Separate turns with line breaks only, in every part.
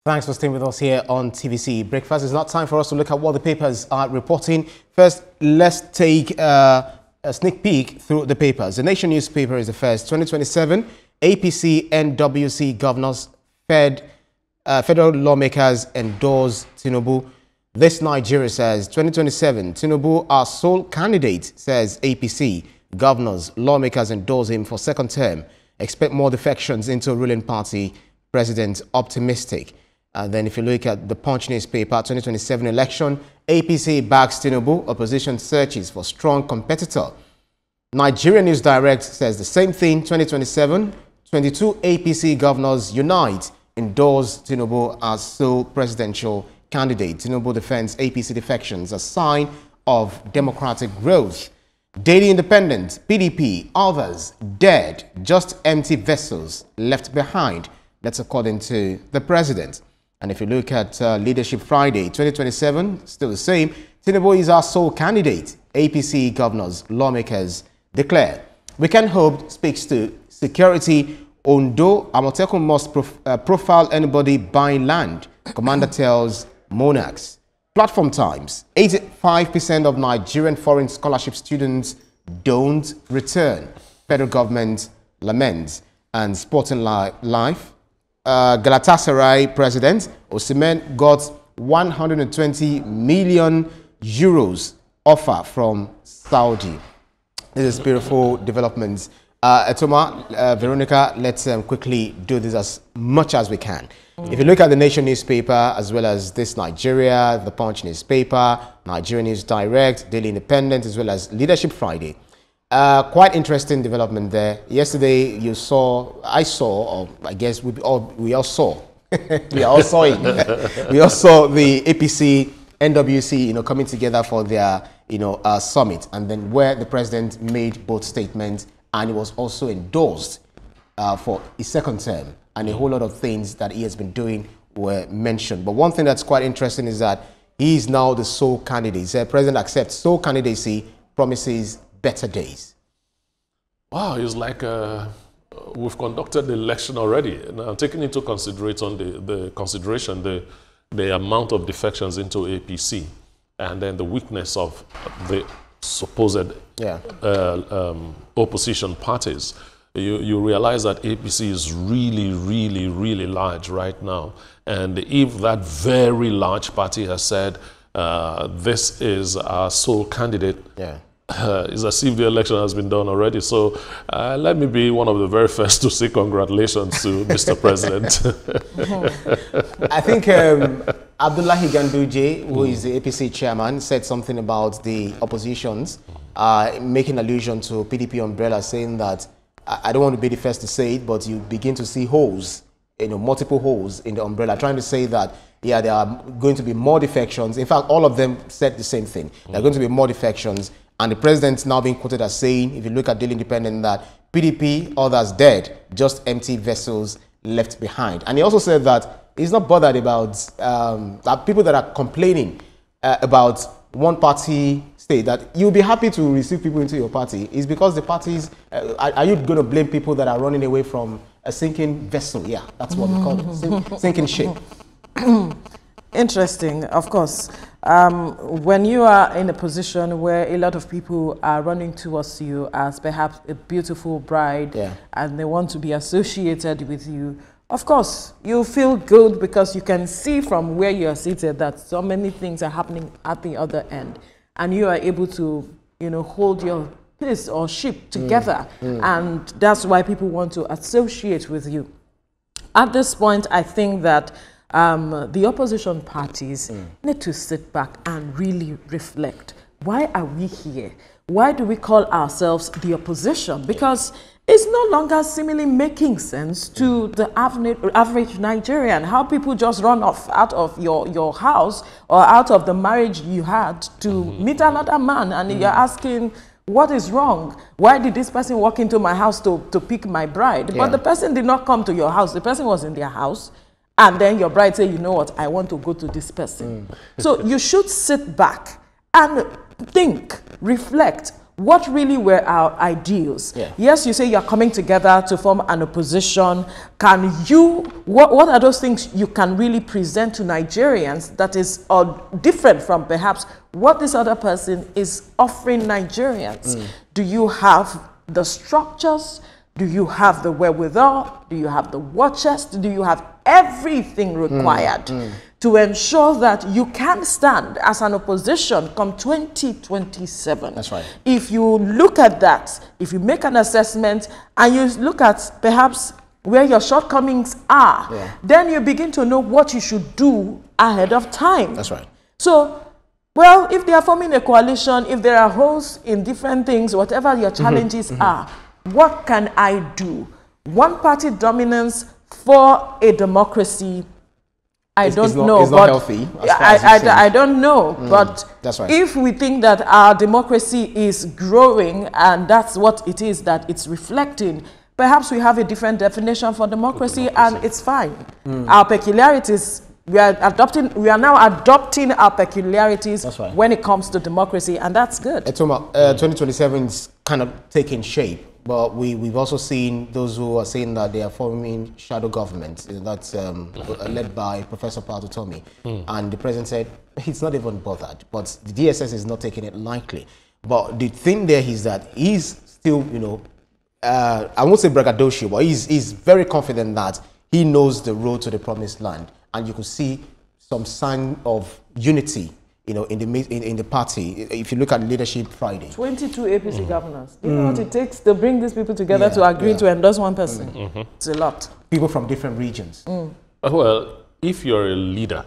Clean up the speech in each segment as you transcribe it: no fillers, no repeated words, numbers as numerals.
Thanks for staying with us here on TVC Breakfast. It's not time for us to look at what the papers are reporting. First, let's take a sneak peek through the papers. The Nation newspaper is the first. 2027, APC NWC governors, federal lawmakers endorse Tinubu. This Nigeria says 2027, Tinubu our sole candidate, says APC. Governors, lawmakers endorse him for second term. Expect more defections into ruling party. President optimistic. And then if you look at the Punch newspaper, 2027 election, APC backs Tinubu, opposition searches for strong competitor. Nigerian News Direct says the same thing, 2027, 22 APC governors unite, endorse Tinubu as sole presidential candidate. Tinubu defends APC defections, a sign of democratic growth. Daily Independent, PDP, others dead, just empty vessels left behind. That's according to the president. And if you look at Leadership Friday, 2027, still the same. Tinubu is our sole candidate. APC governors, lawmakers declare. We Can Hope speaks to security. Ondo, Amotekun must profile anybody buying land. Commander tells monarchs. Platform Times, 85% of Nigerian foreign scholarship students don't return. Federal government laments. And Sporting Life, Galatasaray president Osimhen got 120 million euros offer from Saudi. This is beautiful developments. Etoma, Veronica, let's quickly do this as much as we can. If you look at the Nation newspaper, as well as this Nigeria, the Punch newspaper, Nigerian News Direct, Daily Independent, as well as Leadership Friday, quite interesting development there. Yesterday, I saw, or I guess we all saw, we all saw it. We all saw the APC, NWC, coming together for their, summit, and then where the president made both statements, and it was also endorsed for his second term, and a whole lot of things that he has been doing were mentioned. But one thing that's quite interesting is that he is now the sole candidate. The president accepts sole candidacy, promises better days.
Wow, it's like we've conducted the election already. Now, taking into consideration the amount of defections into APC, and then the weakness of the supposed opposition parties, you realize that APC is really, really, really large right now. And if that very large party has said, this is our sole candidate, it's as if the election has been done already. So let me be one of the very first to say congratulations to Mr. President.
I think Abdullahi Ganduje, who is the APC chairman, said something about the oppositions, making allusion to PDP umbrella, saying that, I don't want to be the first to say it, but you begin to see holes, multiple holes in the umbrella, trying to say that, yeah, there are going to be more defections. In fact, all of them said the same thing. There are going to be more defections. And the president's now being quoted as saying, if you look at Daily Independent, that PDP, others dead, just empty vessels left behind. And he also said that he's not bothered about people that are complaining about one party state, that you'll be happy to receive people into your party. It's because the parties, are you going to blame people that are running away from a sinking vessel? Yeah, that's what we call it, sinking ship.
Interesting, of course. When you are in a position where a lot of people are running towards you as perhaps a beautiful bride, and they want to be associated with you, of course, you feel good because you can see from where you are seated that so many things are happening at the other end, and you are able to, hold your piece or ship together, and that's why people want to associate with you. At this point, I think that the opposition parties need to sit back and really reflect. Why are we here? Why do we call ourselves the opposition? Because it's no longer seemingly making sense to the average Nigerian. How people just run off out of your house or out of the marriage you had to meet another man, and you're asking, what is wrong? Why did this person walk into my house to pick my bride? But the person did not come to your house. The person was in their house. And then your bride say, you know what, I want to go to this person. So you should sit back and think, reflect. what really were our ideals?
Yeah.
Yes, you say you're coming together to form an opposition. Can you, what are those things you can really present to Nigerians that is different from perhaps what this other person is offering Nigerians? Do you have the structures? Do you have the wherewithal? Do you have the war chest? Do you have everything required to ensure that you can stand as an opposition come 2027?
That's right.
If you look at that, if you make an assessment and you look at perhaps where your shortcomings are, then you begin to know what you should do ahead of time.
That's right.
So, well, if they are forming a coalition, if there are holes in different things, whatever your challenges are, what can I do? One party dominance for a democracy, I don't know.
It's not healthy.
I don't know. But
that's right.
if we think that our democracy is growing and that's what it is that it's reflecting, perhaps we have a different definition for democracy and it's fine. Our peculiarities, we are now adopting our peculiarities when it comes to democracy, and that's good.
2027 is kind of taking shape. But we've also seen those who are saying that they are forming shadow governments. That's led by Professor Patutomi. And the president said he's not even bothered. But the DSS is not taking it lightly. But the thing there is that he's still, you know, I won't say braggadocio, but he's very confident that he knows the road to the promised land. And you could see some sign of unity, you know, in the party. If you look at Leadership Friday,
22 APC governors. Do you know what it takes to bring these people together to agree to endorse one person? It's a lot.
People from different regions.
Well, if you're a leader,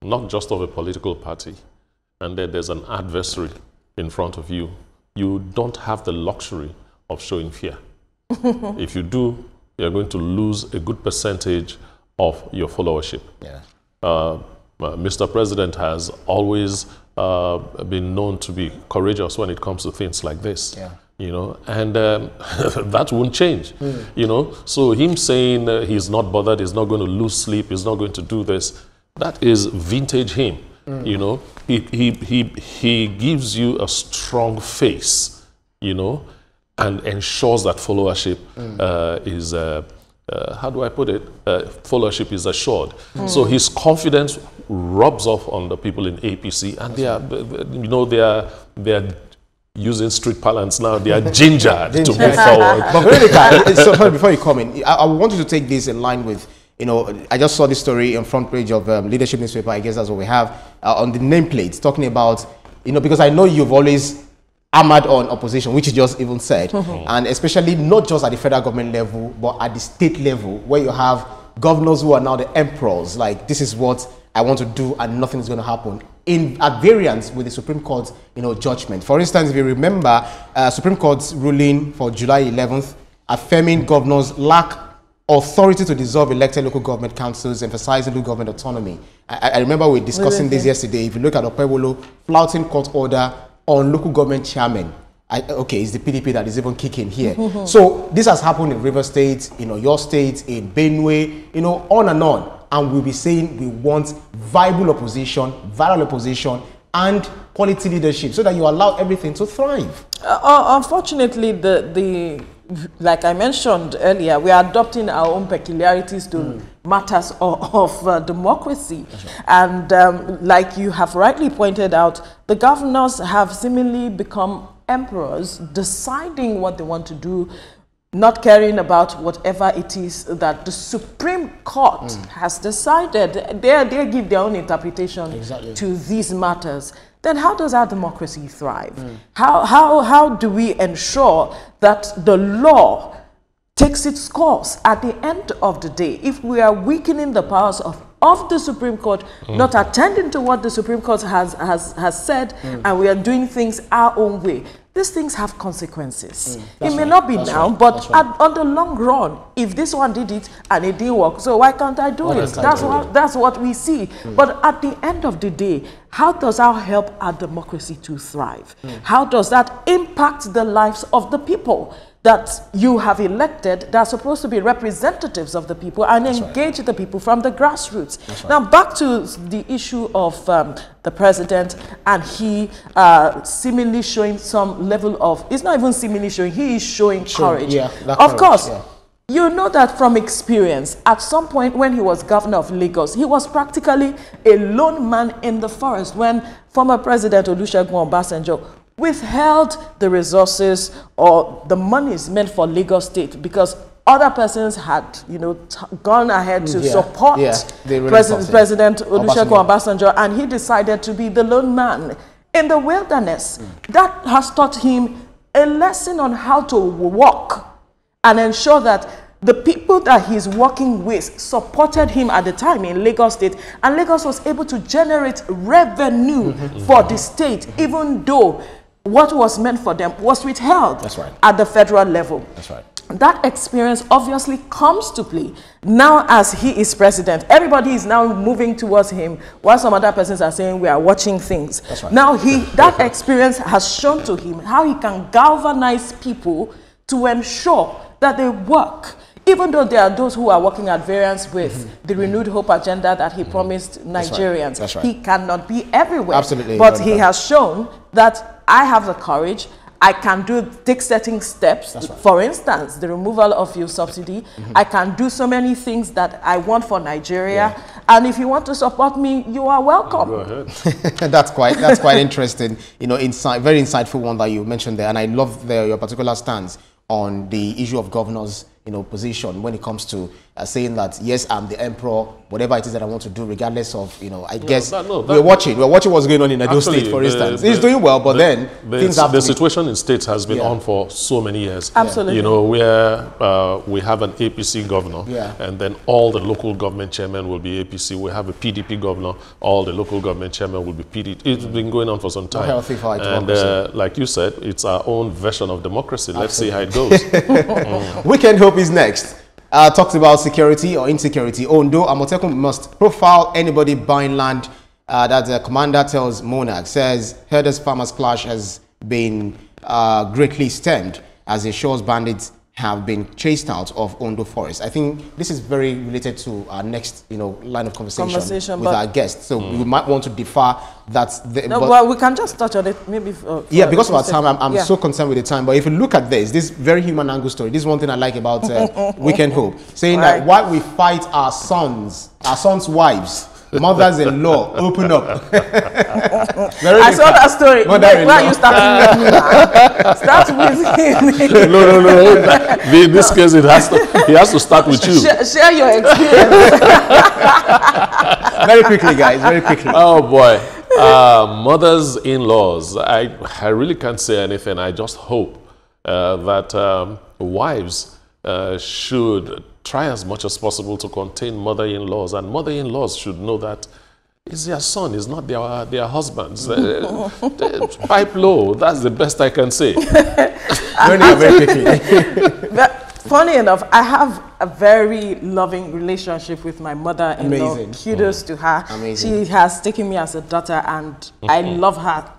not just of a political party, and then there's an adversary in front of you, you don't have the luxury of showing fear. If you do, you're going to lose a good percentage of your followership. Mr. President has always been known to be courageous when it comes to things like this, you know, and that won't change, you know. So him saying he's not bothered, he's not going to lose sleep, he's not going to do this, that is vintage him, you know. He gives you a strong face, you know, and ensures that followership is how do I put it? Followership is assured. So his confidence rubs off on the people in APC, and they are, you know, they are using street parlance now. They are gingered to move forward.
But Veronica, so before you come in, I want you to take this in line with, you know, I just saw this story on front page of Leadership newspaper. I guess that's what we have on the nameplates, talking about, you know, because I know you've always hammered on opposition, which you just even said, and especially not just at the federal government level, but at the state level, where you have governors who are now the emperors, like, this is what I want to do and nothing is going to happen, at variance with the Supreme Court's, you know, judgment. For instance, if you remember, Supreme Court's ruling for July 11th, affirming governors lack authority to dissolve elected local government councils, emphasizing local government autonomy. I remember we were discussing this yesterday. If you look at Opewolo flouting court order on local government chairman, okay, it's the PDP that is even kicking here. So this has happened in River State, you know, your state, in Benue, you know, on and on. And we'll be saying we want viable opposition, and quality leadership so that you allow everything to thrive.
Unfortunately, like I mentioned earlier, we are adopting our own peculiarities to matters of democracy. And like you have rightly pointed out, the governors have seemingly become emperors, deciding what they want to do, not caring about whatever it is that the Supreme Court has decided. They give their own interpretation to these matters. Then how does our democracy thrive? How do we ensure that the law takes its course at the end of the day? If we are weakening the powers of the Supreme Court, not attending to what the Supreme Court has said, and we are doing things our own way, these things have consequences. It may not be now, but on the long run, if this one did it and it didn't work, so why can't I do it? That's what we see. But at the end of the day, how does that help our democracy to thrive? How does that impact the lives of the people that you have elected that are supposed to be representatives of the people and engage the people from the grassroots. Now, back to the issue of the president and he seemingly showing some level of, it's not even seemingly showing, he is showing courage. Of course, you know that from experience, at some point when he was governor of Lagos, he was practically a lone man in the forest when former President Olusegun Obasanjo withheld the resources or the monies meant for Lagos State because other persons had, you know, gone ahead to support President Olusegun Obasanjo, and he decided to be the lone man in the wilderness. That has taught him a lesson on how to walk and ensure that the people that he's working with supported him at the time in Lagos State, and Lagos was able to generate revenue for the state, even though what was meant for them was withheld at the federal level. That experience obviously comes to play now as he is president. Everybody is now moving towards him, while some other persons are saying we are watching things. Now that experience has shown to him how he can galvanize people to ensure that they work. Even though there are those who are working at variance with the renewed hope agenda that he promised Nigerians. He cannot be everywhere. But he has shown that I have the courage. I can take certain steps. For instance, the removal of fuel subsidy. I can do so many things that I want for Nigeria. And if you want to support me, you are welcome.
Go ahead.
That's quite interesting. You know, very insightful one that you mentioned there, and I love your particular stance on the issue of governors, you know, position when it comes to saying that yes, I'm the emperor, whatever it is that I want to do, regardless of, you know, I guess we're watching what's going on in Edo State, for instance. He's doing well, but then things have
the situation in states has been on for so many years.
Absolutely.
You know, where we have an APC governor, and then all the local government chairmen will be APC. We have a PDP governor, all the local government chairmen will be PDP. It's been going on for some time.
Healthy for democracy.
Like you said, it's our own version of democracy. Let's see how it goes.
Weekend Hope is next. Talks about security or insecurity. Ondo, Amotekun must profile anybody buying land that the commander tells Monarch. Says herders farmers clash has been greatly stemmed as the shores bandits have been chased out of Ondo Forest. I think this is very related to our next, you know, line of conversation with our guests. So we might want to defer that.
Well, we can just touch on it maybe.
Because of our time, I'm so concerned with the time. But if you look at this very human angle story, this is one thing I like about Weekend Hope, saying that while we fight our sons' wives, mothers-in-law, open up.
I saw that story. Where are you starting with me? Start with him.
No. In this case, he has to start with you.
Share your experience.
Very quickly, guys. Very quickly.
Oh boy, mothers-in-laws. I really can't say anything. I just hope that wives should try as much as possible to contain mother-in-laws, and mother-in-laws should know that it's their son, it's not their husbands. Pipe low, that's the best I can say.
Very quickly.
Funny enough, I have a very loving relationship with my mother-in-law. Kudos to her. She has taken me as a daughter, and I love her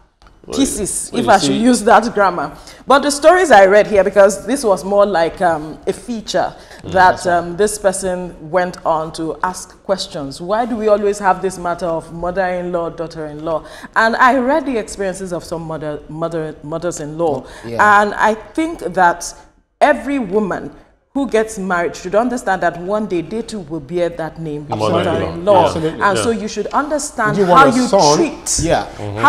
pieces, if I should use that grammar. But the stories I read here, because this was more like a feature that this person went on to ask questions. Why do we always have this matter of mother-in-law, daughter-in-law? And I read the experiences of some mothers-in-law. And I think that every woman who gets married should understand that one day they too will bear that name, mother-in-law. And so you should understand how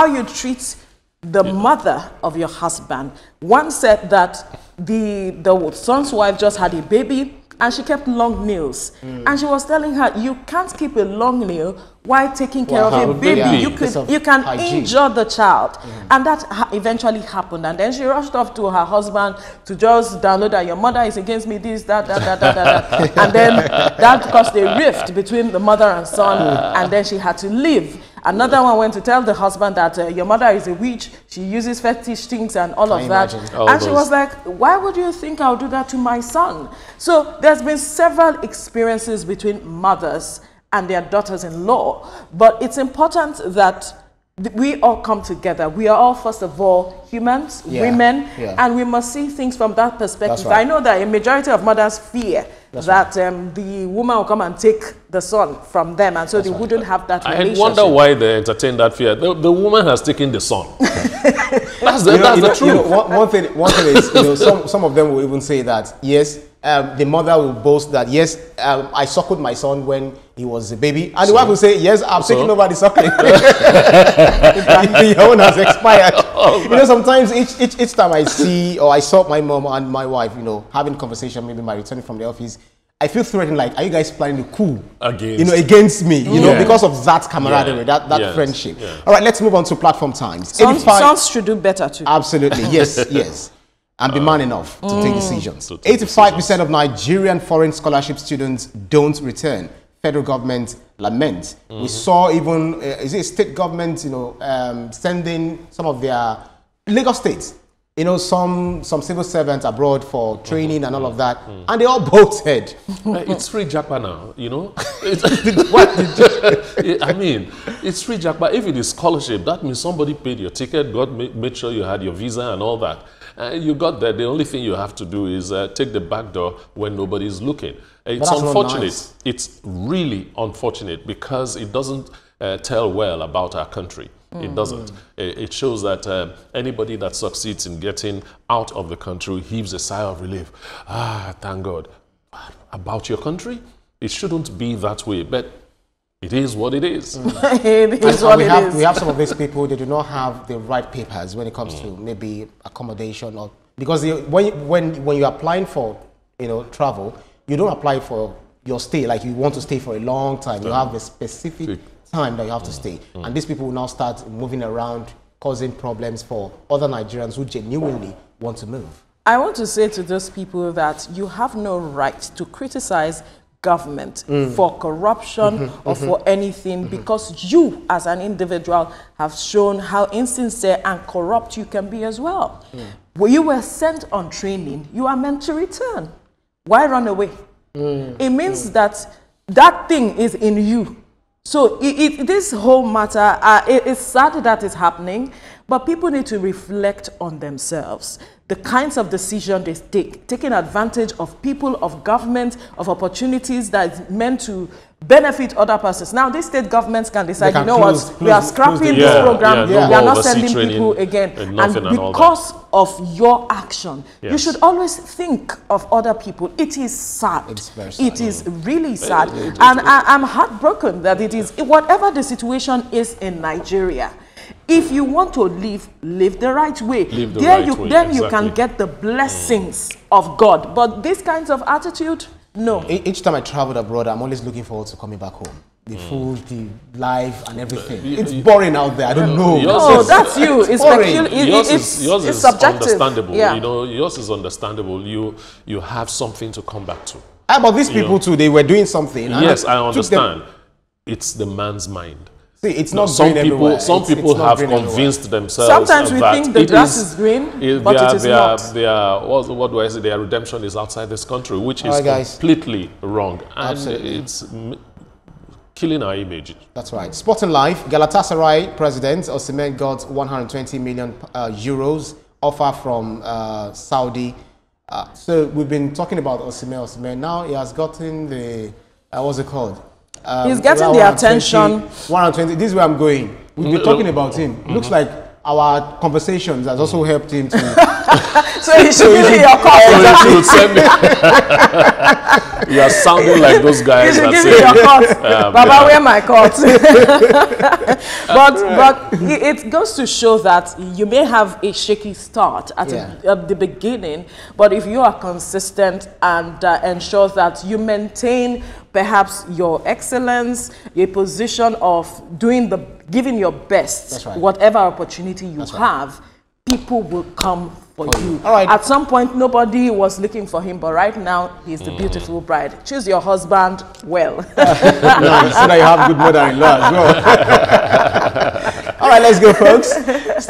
you treat the mother of your husband. One said that the son's wife just had a baby and she kept long nails. And she was telling her, you can't keep a long nail while taking care of a baby. You can injure the child. And that eventually happened. And then she rushed off to her husband to just download that your mother is against me, this, that. And then that caused a rift between the mother and son. And then she had to leave. Another one went to tell the husband that your mother is a witch, she uses fetish things and all of that. And she was like, why would you think I'll do that to my son? So there's been several experiences between mothers and their daughters-in-law. But it's important that we all come together. We are all, first of all, humans, women, and we must see things from that perspective. I know that a majority of mothers fear that the woman will come and take the son from them, and so they wouldn't have that relationship.
I wonder why they entertain that fear. The woman has taken the son. That's the truth.
One thing is, some of them will even say that, yes, the mother will boast that, yes, I suckled my son when he was a baby. And the wife will say, yes, I've taken over the suckling. The own has expired. Sometimes each time I see or I saw my mom and my wife, having conversation, maybe my returning from the office, I feel threatened, like, are you guys planning to coup against me, because of that camaraderie, that friendship. All right, let's move on to platform times.
Sons should do better too.
Absolutely, yes. And be man enough to take decisions. 85% of Nigerian foreign scholarship students don't return. Federal government laments. We saw even, is it state government, sending some of their Lagos states, some civil servants abroad for training and all of that, and they all bolted.
It's free japa now, I mean, it's free japa. If it is scholarship, that means somebody paid your ticket, God made sure you had your visa and all that. You got there. The only thing you have to do is take the back door when nobody's looking. It's unfortunate. Nice. It's really unfortunate because it doesn't tell well about our country. It doesn't. It shows that anybody that succeeds in getting out of the country heaves a sigh of relief. Thank God. About your country? It shouldn't be that way, but it is what it is.
We have some of these people, they do not have the right papers when it comes to maybe accommodation, or because when you're applying for travel, you don't apply for your stay like you want to stay for a long time. You have a specific time that you have to stay, and these people will now start moving around, causing problems for other Nigerians who genuinely want to move.
I want to say to those people that you have no right to criticize government for corruption or for anything, because you as an individual have shown how insincere and corrupt you can be as well. When you were sent on training, you are meant to return. Why run away? It means that thing is in you. So this whole matter, it's sad that it's happening, but people need to reflect on themselves. The kinds of decisions they take, taking advantage of people, of government, of opportunities that is meant to benefit other persons. Now, these state governments can decide, you know what, we are scrapping this program, we are not sending people again. And because of your action, you should always think of other people. It is sad. It's very sad. It is really sad. And I'm heartbroken that it is, whatever the situation is in Nigeria, if you want to live the right way. Then you can get the blessings of God. But these kinds of attitude, no.
Each time I travel abroad, I'm always looking forward to coming back home. The food, the life, and everything. It's boring out there. I don't know.
That's you. It's boring.
Yours is
subjective.
Understandable. Yours is understandable. You have something to come back to.
But these people too, they were doing something.
Yes, I understand. It's the man's mind.
See, it's not some
people have convinced themselves.
Sometimes we think the grass is green, but it is not.
What do I say? Their redemption is outside this country, which is completely wrong, and it's killing our image.
That's right. Sporting Life, Galatasaray president Osimhen got 120 million euros offer from Saudi. So we've been talking about Osimhen. Now he has gotten the what's it called?
He's getting the attention.
120. This is where I'm going. We've been talking about him. Looks like our conversations has also helped him to.
So he should give me your card.
You are sounding like those guys.
You should give me your card. Baba, where my card? But it goes to show that you may have a shaky start at the beginning, but if you are consistent and ensure that you maintain perhaps your excellence, your position of giving your best, whatever opportunity you have, people will come for you.
All right.
At some point, nobody was looking for him, but right now, he's the beautiful bride. Choose your husband well.
So that you have good mother-in-law as well. All right, let's go, folks.